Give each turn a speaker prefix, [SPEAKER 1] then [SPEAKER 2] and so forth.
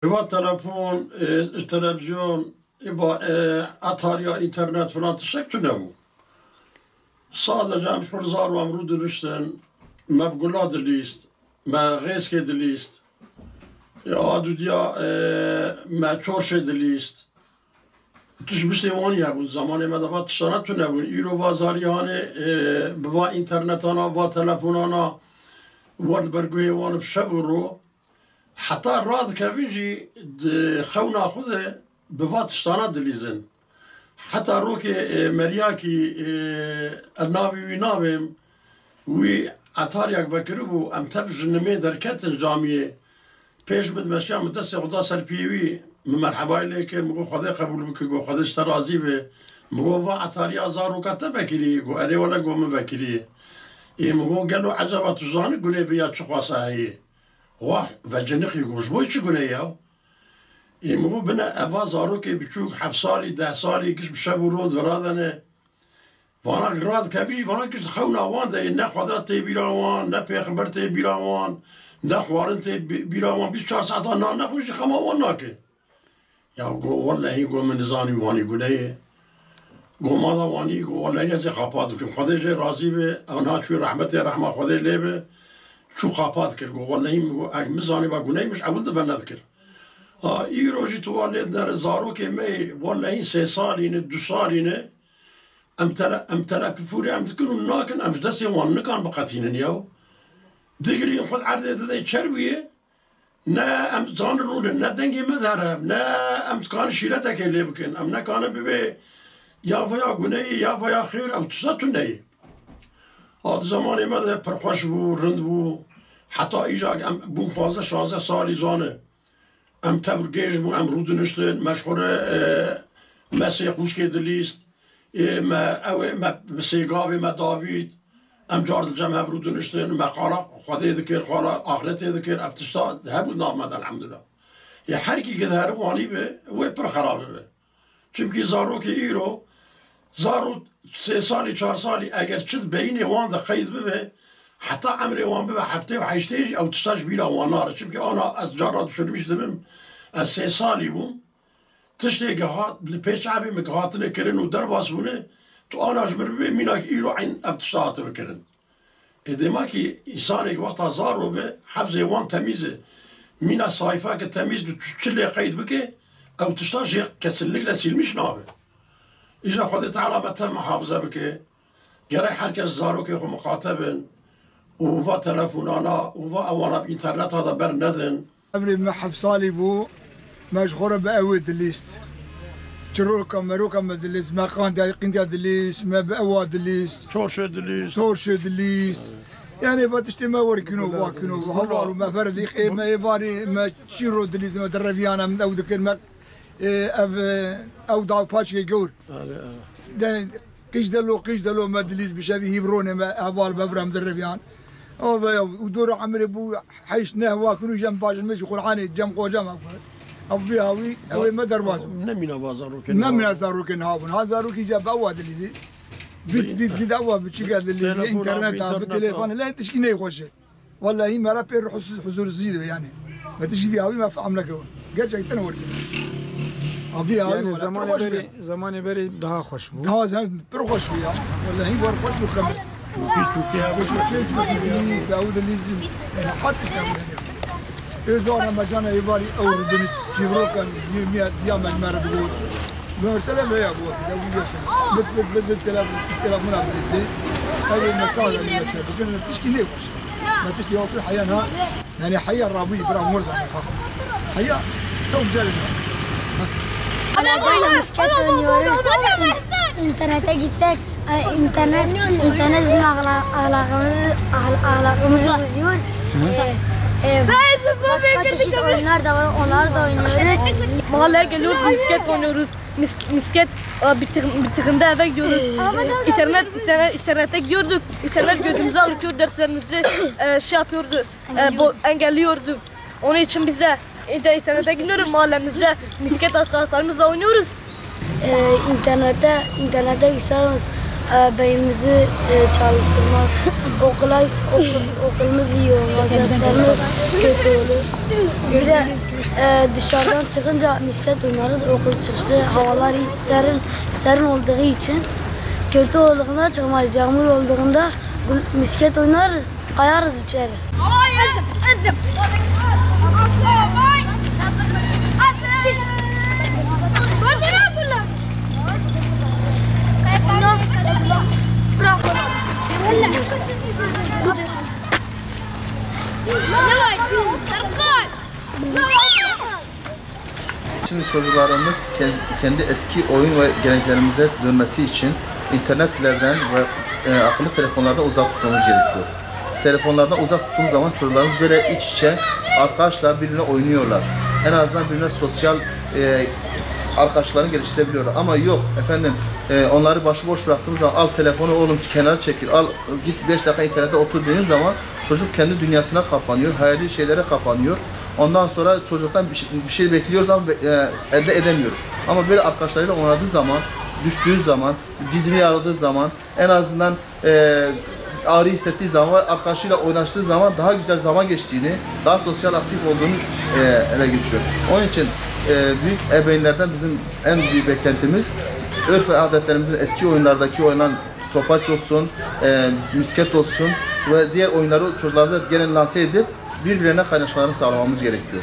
[SPEAKER 1] با تلفن، تلویزیون، با اتاریا اینترنت فلان تشکل نبود. sadece şurzar ve amru dürüşten, mebgula dilist, me gezke dilist, adu diya me çorşe dilist. Tuş bir şey on ya bu zamanı medava tuşana tünebun. İro vazar yani va internetana va telefonana var berguye vanıp şevuru. Hatta rad kevinci xevna xude beva tuşana dilizin. حتى روكي مرياكي النابي وينابم وي عطاريك بكربو ام تبج نمي دركت الجامعة بيش بد مشيا مدسي غدا سربيوي مرحبا لك مغو خدا قبول بك غو خدا اشترازي به مغو وا عطاريا زارو كتفكري غو اري ولا غو مفكري اي مغو قالو عجبا تزاني غني بيا تشخاصا هي واه فجنخي غوش بو چي غني ياو ایمو بنا افا زارو که بچوک 7 سالی 10 سالی کش بشه ورود ورادنه وانا گراد کبی وانا کش خون آوان ده نه خدا تی بیراوان نه پیغمبر تی بیراوان نه خوارن تی بیراوان 24 ساعت نه خوش خماوان ناکه یا گو والله گو من زانی وانی گونه گو مادا وانی گو والله از خاپات کم خدا جه راضی به انا چو رحمت رحمه خدا لیبه چو خاپات کر گو والله گو اگ مزانی با گونه مش اول ده ندکر ای روزی توالید در زارو که می والله این 3 سالینه 2 سالینه ام تلفوری ام تکنون ناکن امش دستی وان نکان بقاتینن یاو دیگری خود عرضه داده چرویه نه ام زان رونه نه دنگی مدهره نه ام کان شیلته که لی بکن ام نکانه ببه یا ویا گونه یا ویا خیر او تساتو نه آد زمانی مده پرخوش بو رند بو حتی ایجا ام بو 15-16 سالی زانه ام تورگیج بو ام رو دنشتن مشهوره مسیح خوش که دلیست ما سیگاوی ما داوید ام جارد جمع رو دنشتن ما خالا خواده دکر خالا آخرت دکر افتشتا هبود نامد الحمدلله یه هر کی که داره وانی به و پر خرابه به چونکه زارو که ایرو زارو 3 سالی 4 سالی اگر چند بین وان ده قید به حتی عمر وان به هفته و 8 او تشتاش بیرا واناره چونکه آنا از جارات شدمیش دمم از 3 سالی بوم تشتی که هات پیش عفی مکهاتنه کرن و در باز بونه تو آناش بربه میناک ایرو عین اب تشتاته بکرن ادما که انسان یک وقت زارو به حفظ وان تمیزه مینا صایفه که تمیز دو چلی قید بکه او تشتاش کسلک لسیلمیش نابه ایجا خود تعالی متن محافظه بکه گره هر کس زارو که خو مخاطبن و تلفونانا و اوانا بإنترنت هذا بر ندن
[SPEAKER 2] قبل ما 7 سالي بو مشغولة بأوي دليست شروكا مروكا ما دليست ما قان دايقين دليست ما بأوا دليست تورشة دليست يعني فتشتي ما وركنو واكنو وهوالو ما فردي ما يفاري ما شيرو دليست ما درفيانا من او ذكر ما او داو باشكي جور قيش دلو ما دليست بشافي هيفروني ما هوال بفرم درفيان ودور عمري بو حيش نهوا كانوا جنب باج المش قرعاني جنب قوجام او فيها وي او ما دروازو
[SPEAKER 1] نمينا بازاروك
[SPEAKER 2] نمينا زاروك هابون هازاروك جاب اود اللي فيت كده اود بتشقاد اللي انترنت بالتليفون لا تشكيني خوش والله هي مرا بير حضور زيد يعني ما تجي فيها وي ما فهم لك قرجع تنور كده فيها
[SPEAKER 3] يعني زمان بري ده خوش بو
[SPEAKER 2] ها زمان بر خوش فيها والله هي بر خوش بخمر وش داود اللي يعني حتى إذا أنا مجانا يبالي أوردني شيفروكا يمية ديام المرة بقول مرسلة لا يا أبوه كده بالتلفون على الزين هذه المساجد اللي شايف كنا تشكي وش ما تشتي وقت حيانا يعني حياة رابي برا مرزع حياة توم جالس
[SPEAKER 4] أنا قايل مسكت نيوري إنترنت جسك إنترنت على رمزيون Onlar da oynuyoruz.
[SPEAKER 5] Mahalleye geliyoruz, misket oynuyoruz. misket bittiğinde eve gidiyoruz. İnternete gidiyorduk. İnternet gözümüze alıyordu, derslerimizi şey yapıyordu, engelliyordu. Onun için bize internete gidiyoruz, mahallemizde misket arkadaşlarımızla oynuyoruz.
[SPEAKER 4] İnternete gitseniz beynimizi çalıştırmaz. Okulumuz iyi olmaz, derslerimiz kötü olur. Bir de dışarıdan çıkınca misket oynarız, okul çıkışı havalar serin olduğu için kötü olduğunda çıkmayız. Yağmur olduğunda misket oynarız, kayarız, içeriz.
[SPEAKER 6] Şimdi çocuklarımız kendi eski oyun ve geleneklerimize dönmesi için internetlerden ve akıllı telefonlardan uzak tutmamız gerekiyor. Telefonlardan uzak tuttuğumuz zaman çocuklarımız böyle iç içe arkadaşlar birbirine oynuyorlar. En azından birbirine sosyal arkadaşlarını geliştirebiliyorlar. Ama yok efendim, onları başıboş bıraktığımız zaman al telefonu oğlum kenara çekil, al git 5 dakika internette otur dediğin zaman çocuk kendi dünyasına kapanıyor, hayali şeylere kapanıyor. Ondan sonra çocuktan bir şey bekliyoruz ama elde edemiyoruz. Ama böyle arkadaşlarıyla oynadığı zaman, düştüğü zaman, dizini yaradığı zaman, en azından ağrı hissettiği zaman, arkadaşıyla oynaştığı zaman daha güzel zaman geçtiğini, daha sosyal aktif olduğunu ele geçiyor. Onun için büyük ebeveynlerden bizim en büyük beklentimiz örf ve adetlerimizin eski oyunlardaki oynanan topaç olsun, misket olsun ve diğer oyunları çocuklarımıza gene lanse edip birbirlerine kaynaşmalarını sağlamamız gerekiyor.